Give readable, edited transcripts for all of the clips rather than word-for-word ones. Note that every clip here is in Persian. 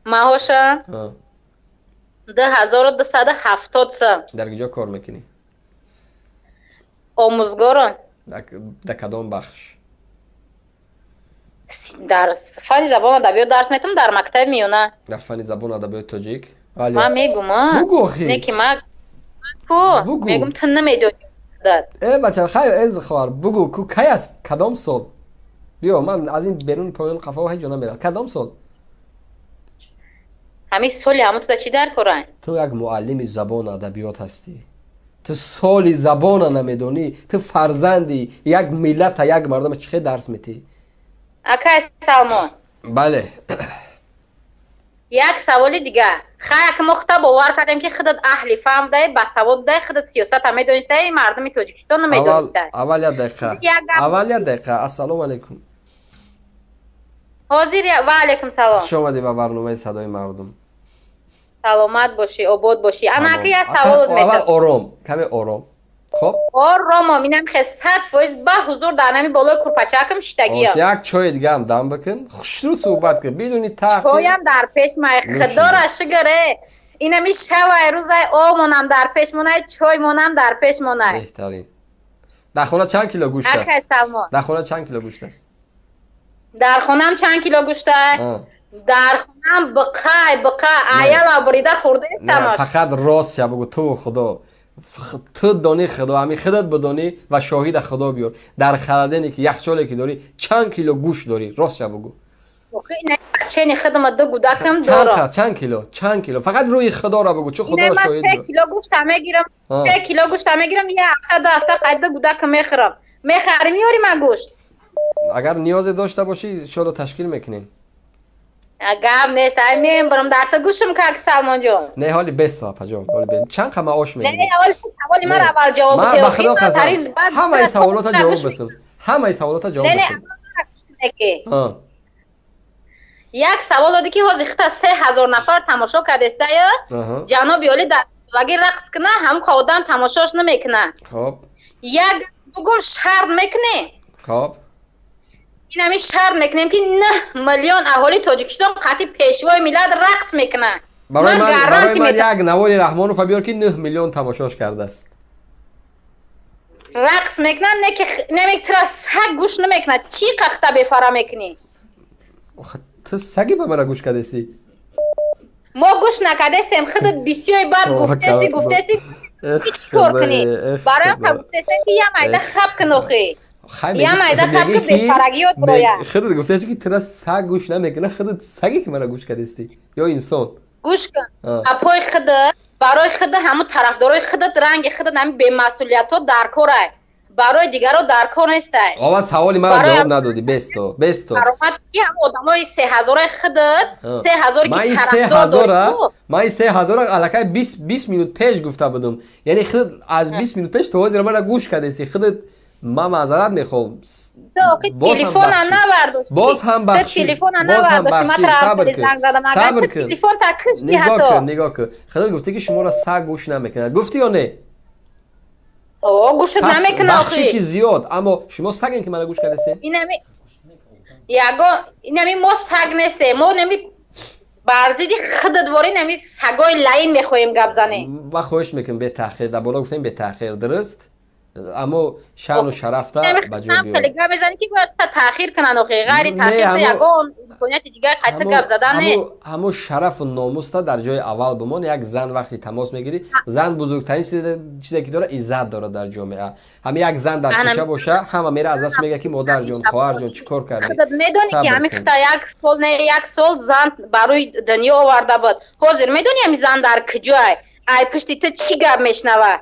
Маоша ها 2270 сом. در کجا کار میکنی؟ Омӯзгорон در کدام بخش؟ дар фани забон адабиёт дарс метавонам дар мактаби миёна. در фани забон ادبیات تاجیک. Ман мегум بگو خی. не ки ман ку بگو. мегум ту намедонӣ. بچه خیلی از خبر بگو کو کی است کدام سال؟ بیا من از این بیرون پایین قفا و هیچ جا نمیرم. کدام سال؟ ҳамин соли ҳамун туда чӣ дар коран? تو یک معلم زبان ادبیات هستی. تو سال زبان نمیدونی. تو فرزندی یک ملت یک مردم چه درس میتی؟ акай Салмон, بله. як саволи дигар. Хай ак мо худо бовар кардем ки худат аҳли фаҳм дай, басавод дай, худат сиёсат медонистай, мардуми Тоҷикистон намедонистай. اول یک دقیقه. السلام علیکم. ҳозир ва алайкум салом. خوش آمدی به برنامه صدای مردم. саломат бошӣ, обод бошӣ. Анаки як савол اول медам. آرام، каме آرام. خب Оромо минам хе 100% ба ҳузур дар нами болои курпачакам шитагиям. یک چای دیگه هم دم بکن. خوشرو صحبت کن بدون تحقیر. چایم در پیش مای خدا را شگره. اینمی شوای روزای آمونم در پیش مونای چای مونم در پیش مونای. بهترین. در خونه چند کیلو گوشت است؟ اکای سلمان. در خونه چند کیلو گوشت است؟ در خونم چند کیلو گوشت است؟ در خونم بقای ایال بریده خورده نه استماش. فقط راست شو بگو تو خدا. تو دانی خدا همین خودت بدانی و شاهد خدا بیار. در خلدنی که یخچالی که داری چند کیلو گوشت داری راست شو بگو. چنین خدمت دو گودکم دارم. چند کیلو فقط روی خدا را بگو چه خدا را شاهد بیار. 3 کیلو گوشت میگیرم. 3 کیلو گوشت میگیرم یه هفته دو هفته قید گودک میخرم. میخری میاری من گوشت. اگر نیاز داشته باشی شلو تشکیل میکنیم. گام نیست امیم برم در تا گوشم که سلمان جان. نه حالی بست پجا حالی بست. چند کم معاش میگیری؟ نه سوالی من اول جواب بده. من خدا خواستم همه سوالات جواب بدم. همه سوالات جواب بدم. نه یک سوال دادی که حاضر خطا 3000 نفر تماشا کرده است یا جناب عالی در وگی رقص کنه هم خودم تماشاش نمیکنه. خب یک بگم شرط میکنه. خب این همی شرط میکنیم که 9 میلیون اهالی تاجیکستان قطعی پیشوای ملت رقص میکنه. برای من یک نوار رحمانوف بیار که 9 میلیون تماشاش کرده است. رقص میکنن نه که نمیتونه سگ گوش نمیکنه. چی قخته بفره میکنی؟ تو سگی به من گوش کرده استی؟ ما گوش نکرده استیم. خودت بسیار بد گفته استی هیچ کار کنی. برای هم گفته استیم که یه مایده خب کنوخی. یه مایده خب که بفرگیات براید. خودت گفته استی که تو سگ گوش نمیکنه. خودت سگی که من گوش کرده استی یا انسان؟ گوش کن. اپای خودت برای خودت همون طرفدارای خودت رنگ خودت همین بی‌مسئولیت ها در کاره. برای دیگران در کار نیستی. آقا سوالی من جواب ندادی. بستو برامد که هم آدمای 3000 خودت 3000 که طرفدار داری. من 3000 الکی 20 minut پیش گفته بودم. یعنی خودت از 20 minut پیش تو حاضر من گوش کردی. خودت من معذرت میخوام. تو آخه تلفن نبرداشتی. باز هم بخشی. تلفن نبرداشتی. من طرف زنگ زدم. اگر تلفن تا کشتی حتی. نگاه کن. خودت گفتی که شما را سگ گوش نمیکنه. گفتی یا نه؟ گوشت نمیکنه آخی. بخشیش زیاد اما شما سگین که من گوش کرده است؟ اینمی ما سگ نیسته. ما نمی برزیدی خودت نمی سگای لاین میخوایم گپ زنیم. ما خواهش میکنم به تاخیر. در بالا گفتیم به تاخیر درست. اما شان و شرف تا بجا بیار. تلگرام بزنی که باید تاخیر کنن آخی. غیر تاخیر یگان امکانیت دیگه قطع گپ زدن نیست. همو شرف و ناموس تا در جای اول بمون. یک زن وقتی تماس میگیری زن بزرگترین چیزی که داره عزت داره در جامعه. همه یک زن در کوچه باشه همه میره از دست میگه که مادر جون خواهر جون چیکار کردی؟ خودت میدونی که همین خطا یک سال زن برای دنیا آورده بود. حاضر میدونی همین زن در کجای ای پشتی تو چی گپ میشنوه؟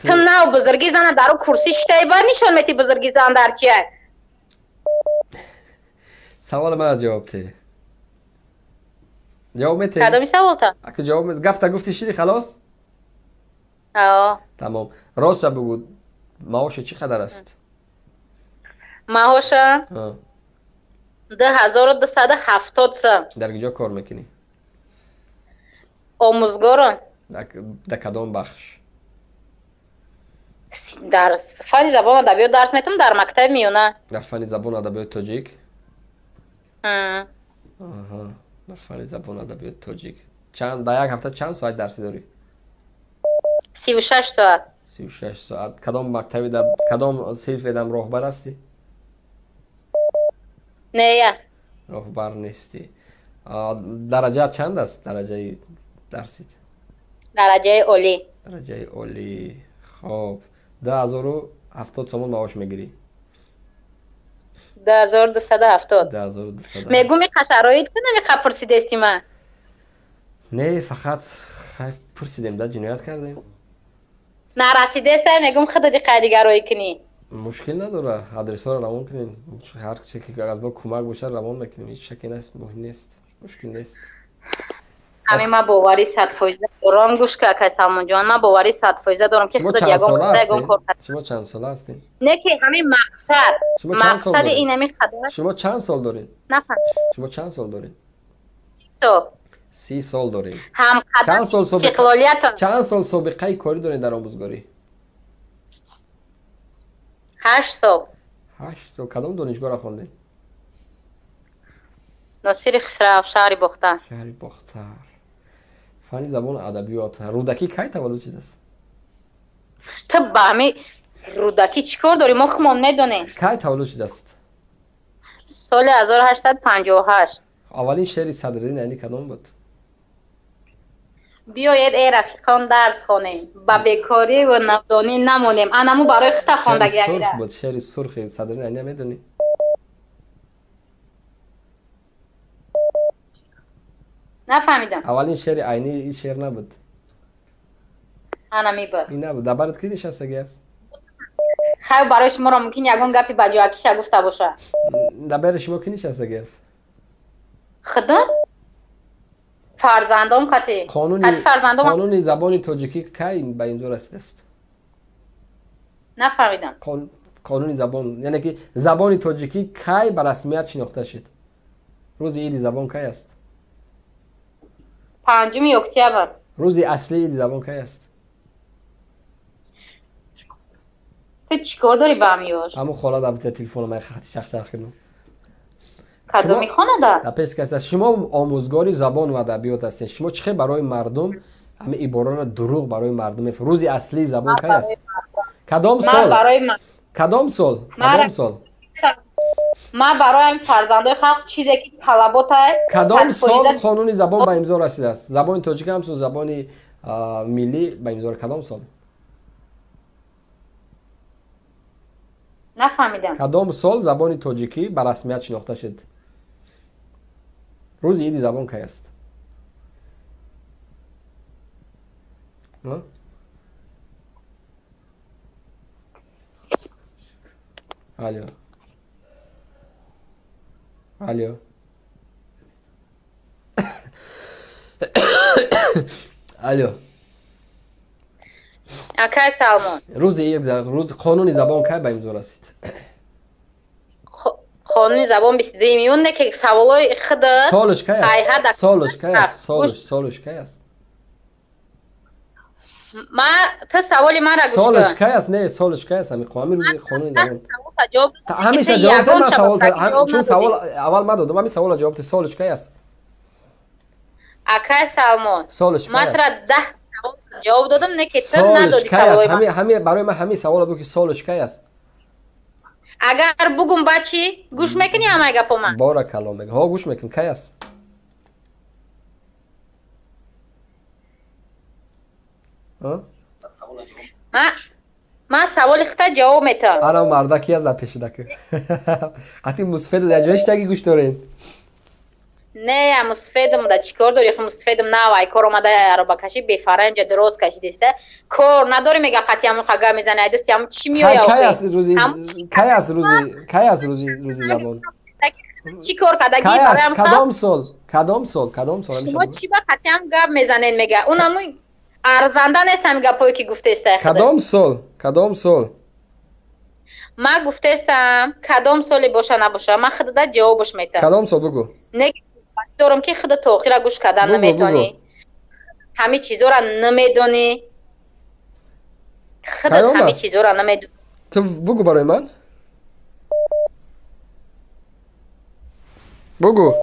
تو نو بزرگی زن در کرسی شتای بر نشون میتی بزرگی زن در چیه؟ سوال من جواب ته. جواب میتی؟ کدومی سوال تا؟ اگه جواب میتی گفت گفتی شدی خلاص؟ تمام. راست بگو معاش چقدر است؟ معاش 2270 سم. در کجا کار میکنی؟ آموزگاران. در کدام بخش؟ در فانی زبان ادبیات درس میتونم در مکتب میونه. در فانی زبان ادبیات تاجیک؟ فانی زبان ادبیات تاجیک. چند در یک هفته چند ساعت درسی داری؟ 36 ساعت. 36 ساعت. کدام مکتبی در کدام صنف دم راهبر هستی؟ نه راهبر نیستی. درجه چند است درجه درسیت؟ درجه عالی. درجه عالی. خب 10070 سوم معاش میگیری؟ 10270. 10270. میگم این شرایط کنم پرسیده استی من. نه فقط پرسیدیم در جنایت کردیم. نرسیده است میگم خود دیگه روی کنی. مشکل نداره آدرس رو روان کنین هر چی که از با کمک باشه روان میکنیم هیچ شکی نیست مهم نیست مشکل نیست همین ما باوری 100% دارم گوش که آقای سلمان جان ما باوری 100% دارم که خود یگام کار کنم. شما چند ساله هستین؟ نه که همین مقصد اینمی خدا. شما چند سال دارین؟ نفهم. شما چند سال دارین؟ 30 سال. 30 سال دارین. هم چند سال استقلالیت. چند سال سابقه کاری دارین در آموزگاری؟ 8 سال. 8 سال. کدام دانشگاه را خوندین؟ ناصر خسرو شهر باختر. شهر باختر. فنی زبان ادبیات. رودکی کی تولد شده است؟ تو با همین رودکی چیکار داری ما خمام ندونیم. کی تولد شده است؟ سال 1858. اولین شعر صدرالدین عینی کدام بود؟ بیایید ای رفیقان درس خوانیم با بیکاری و نادانی نمونیم. انمو برای خطا خواندگی سرخ بود. شعر سرخ صدرالدین عینی میدونی؟ نفهمیدم. اولین شعر عینی این شعر نبود. انمی بود. این نبود. دبرت کی نشستگی است؟ خیلی برای شما را ممکن یگان گپی بجاکیش گفته باشه. دبر شما کی نشستگی است؟ خدا؟ فرزندام کتی. قانون زبان تاجیکی کی به اینجا رسیده است؟ نفهمیدم. قانون زبان یعنی که زبان تاجیکی کی به رسمیت شناخته شد؟ روز عید زبان کی است؟ 5 اکتبر. روز اصلی عید زبان کی است؟ تو چیکار داری با همیاش؟ همون خاله دفتر تلفن من خط شخ کنم. کدوم میخونه ده؟ در پیش کسی شما آموزگاری زبان و ادبیات هستین. شما چه برای مردم همه عبارات را دروغ برای مردم روز اصلی زبان کی است؟ کدام سال؟ کدام سال؟ کدام سال؟ ما برای فرزندای خلق چیزی که طلبات کدام سال قانون زبان به امضا رسیده است؟ زبان تاجیک هم زبان ملی به امضا کدام سال؟ نفهمیدم. کدام سال زبان تاجیکی به رسمیت شناخته شد؟ روز عید زبان کی است؟ الو الو الو آقای سلمان روز قانون زبان کی به امضا رسید؟ قانون زبان 22 میونه که سوالای خود سالش کی است؟ سالش کی است؟ ما تو سوالی من را گوش کن. سالش کی است؟ نه سالش کی است؟ همین روز قانون زبان همیشه جواب من سوال چون سوال اول ما دادم همین سوال جواب سالش کی است؟ آقای سلمان سالش کی است؟ ما ترا 10 سوال جواب دادم نه که تو ندادی سوال من. همین برای من همین سوال بگو که سالش کی است؟ اگر بگم بچی گوش میکنی همه گپا من؟ بارکالله میگم ها گوش میکنم کی است؟ ما سوال خطا جواب میتم. انا مردکی از در پیشدک قطعی مصفید در جوش تگی گوش دارین؟ نه مصفیدم در چیکار داری؟ خب مصفیدم نه وای کار اومده عربا کشی بی فرنج درست کشیدسته کار نداری میگه قطعی همون خگا میزنه دستی همون چی میای کی است روزی زبان چی کار کردگی برای هم کدام سال شما چی با قطعی هم گپ میزنین میگه اون همون ارزنده نیست هم گپایی که گفته است. کدام سال ما گفته استم کدام سالی باشه نباشه من خودت جوابش میتم. کدام سال بگو. نه دارم که خودت تاخیر گوش کردن نمیتونی همه چیزا را نمیدونی خودت همه چیزا را نمیدونی. تو بگو برای من بگو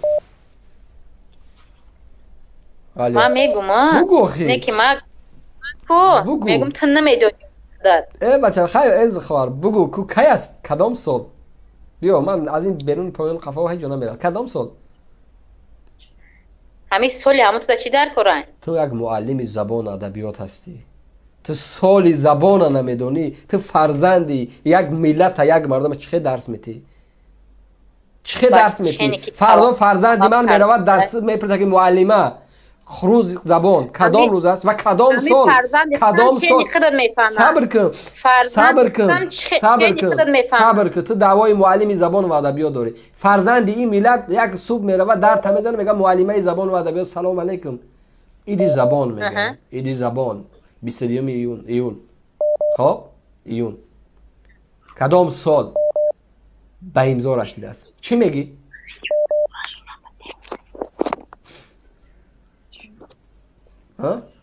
من میگم بگو خیلی نه که من کو میگم تو نمیدونی بچه خیلی از خوار بگو کو کی است کدام سال بیا من از این بیرون پایین قفا هیچ جا نمیرم کدام سال همین سالی همون تو چی در کارن تو یک معلم زبان ادبیات هستی تو سالی زبان نمیدونی تو فرزندی یک ملت یک مردم چه درس میتی چه درس میتی فردا فرزندی من میرود درس میپرسه که معلمه روز زبان کدام روز است و کدام سال کدام سال صبر کن صبر کن تو دعوای معلم زبان و ادبیات داری فرزند این ملت یک صبح میرود در تمیزن میگه معلمه زبان و ادبیات سلام علیکم ایدی زبان میگه ایدی زبان 22 ایول خب ایون کدام سال به امضا رسیده است چی میگی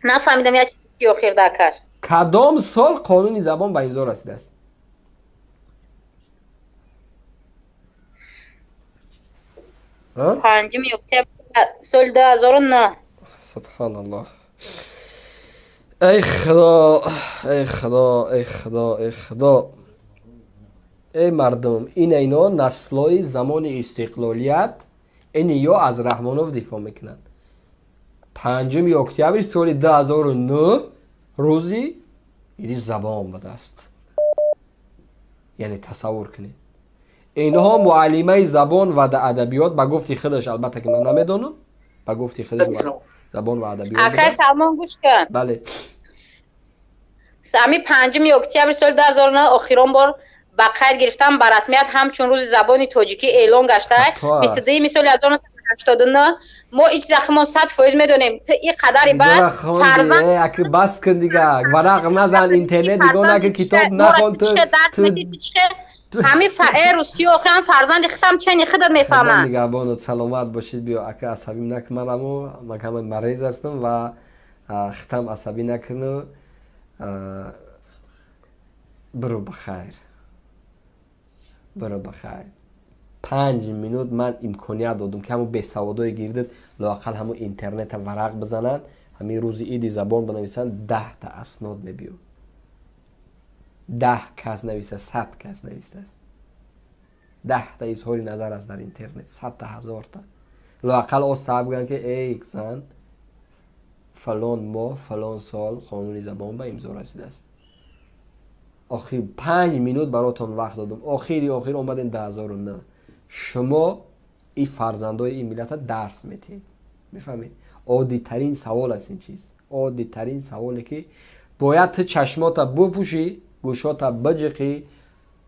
نفهمیدم یا چیزی اخیر دکر کدام سال قانون زبان به امضا رسیده است 5 اکتبر سال 2009 سبحان الله ای خدا ای خدا ای خدا ای خدا ای مردم اینا نسلای زمان استقلالیت این یا از رحمانوف دفاع میکنن 5 اکتبر سال 2009 روزی این زبان به دست یعنی تصور کنید اینها معلمه زبان و ادبیات به گفتی خودش البته که من نمیدونم به گفتی خودش زبان و ادبیات اکای سلمان گوش کن بله سامی 5 اکتبر سال 2009 اخیران بار با قید گرفتم به رسمیت همچون روز زبانی تاجیکی اعلان گشته 22 سال 1989 ما هیچ رقم 100% میدونیم تو این قدری بعد فرزند اکی بس کن دیگه ورق نزن اینترنت دیگه نکن کتاب نخون تو همین فعل روسی آخران فرزند ختم چنین خودت میفهمن دیگه بانو سلامت باشید بیا اکی عصبی نکنم من همه مریض هستم و ختم عصبی نکنم برو بخیر برو بخیر 5 minut من امکانیت دادم که همون بیسوادای گیردت لااقل همون اینترنت ورق بزنن همین روزی ایدی زبان بنویسن 10 تا اسناد میبیو 10 کس نویسه 100 کس نویسته است 10 تا اظهار نظر است در اینترنت 100 تا 1000 تا لااقل آستا بگن که ای زن فلان ماه فلان سال قانون زبان به امضا رسیده است آخر 5 minut براتون وقت دادم آخر اومدین 2009 شما این فرزندای این ملت درس میتین میفهمی عادی ترین سوال است این چیز عادی ترین سوالی که باید تو چشماتا بپوشی گوشاتا بجقی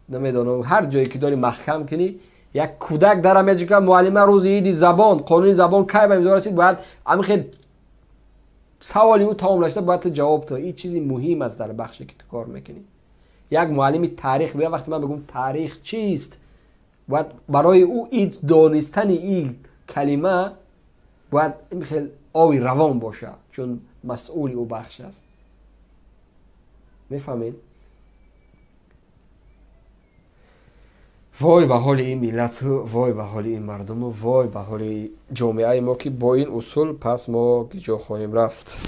نمیدونم هر جایی که داری محکم کنی یک کودک در میگه که معلم روز عید زبان قانون زبان کی به امضا رسید باید همین سوالی او تمام نشده باید جواب تو این چیزی مهم است در بخشی که تو کار میکنی یک معلم تاریخ بیا وقتی من بگم تاریخ چیست باید برای او این دانستن این کلمه باید خیلی آوی روان باشه چون مسئول او بخش است میفهمین؟ وای به حال این ملت وای به حال این مردم وای به حال جامعه ما که با این اصول پس ما گیجا خواهیم رفت